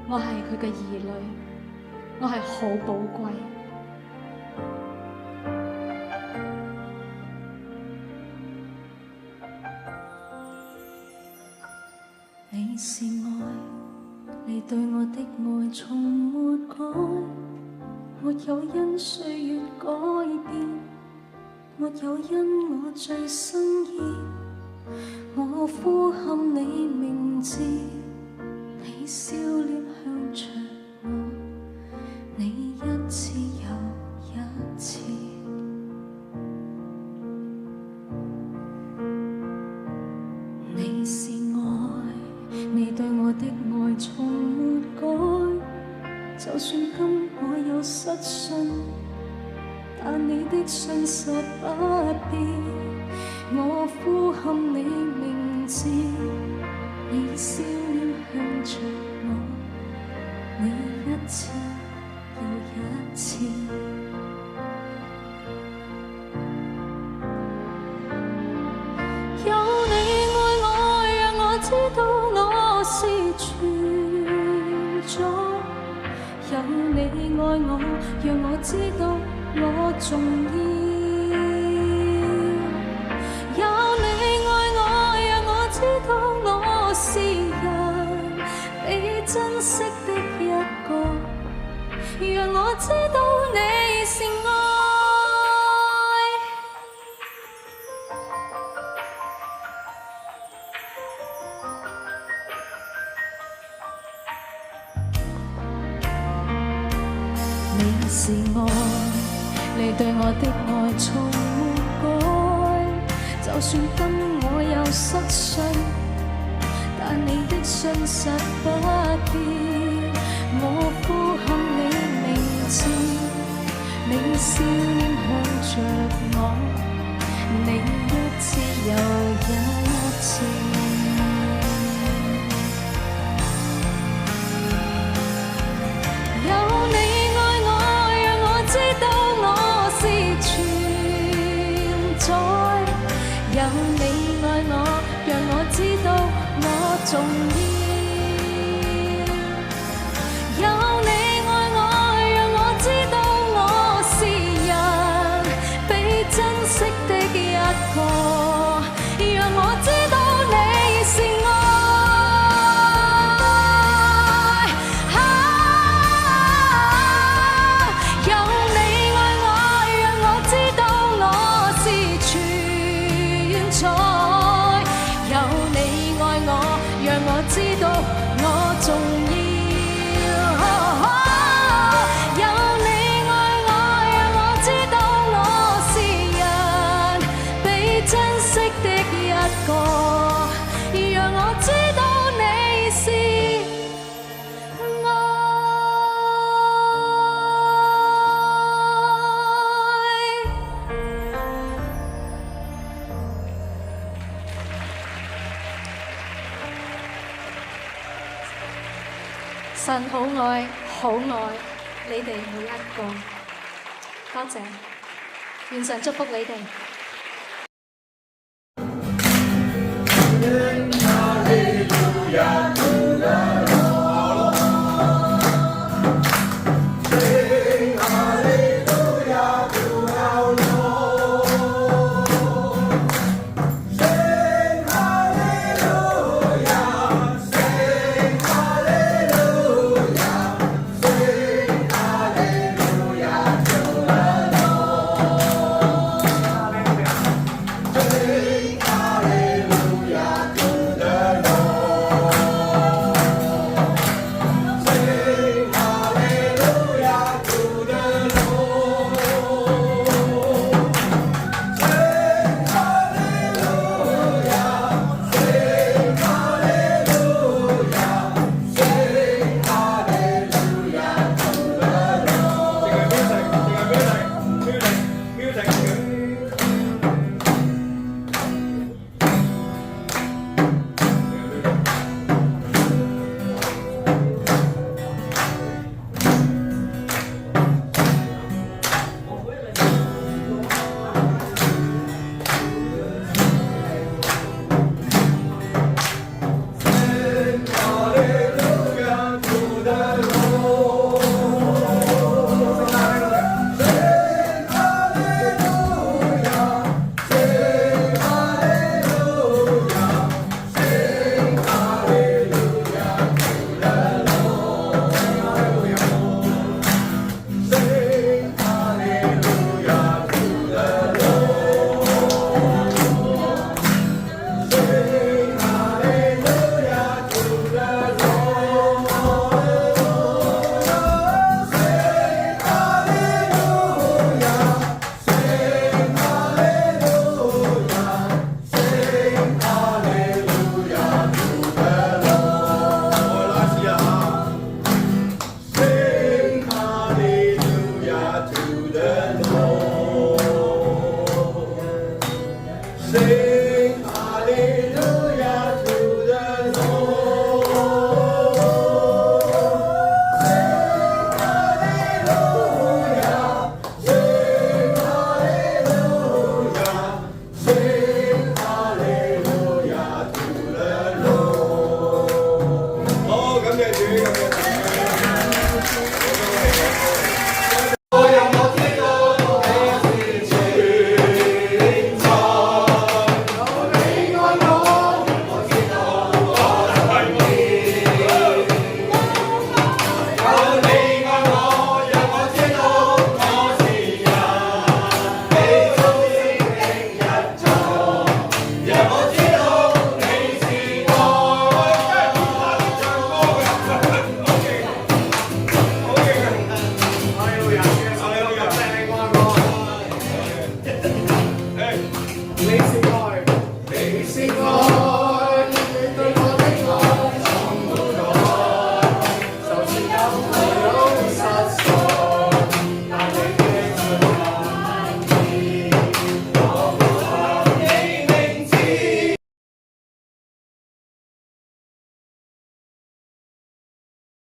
我係佢嘅兒女，我係好寶貴。你是愛，你對我的愛從沒改，沒有因歲月改變，沒有因我最心意。我呼喊你名字，你笑臉向着我，你一次又一次。你是愛，你對我的愛從沒改，就算今我有失信，但你的信實不變。我呼喊你名字，你笑臉向着我，你一次又一次。有你愛我，讓我知道我是存在；有你愛我，讓我知道我重要。是人被珍惜的一個，讓我知道你是愛。你是愛，你對我的愛從沒改，就算今我有失信，但你的信實不變。我呼喊你名字，你笑臉向着我，你一次又一次。有你愛我，讓我知道我是存在；有你愛我，讓我知道我重要。有你愛我，讓我知道我是人被珍惜的一個，讓我知道你是愛。有你愛我，讓我知道我是存在；有你愛我，讓我知道我重要。有你愛我，讓我知道我是人被珍惜的一個，讓我知道你是愛。神好愛，好愛你哋每一個，多謝，願神祝福你哋。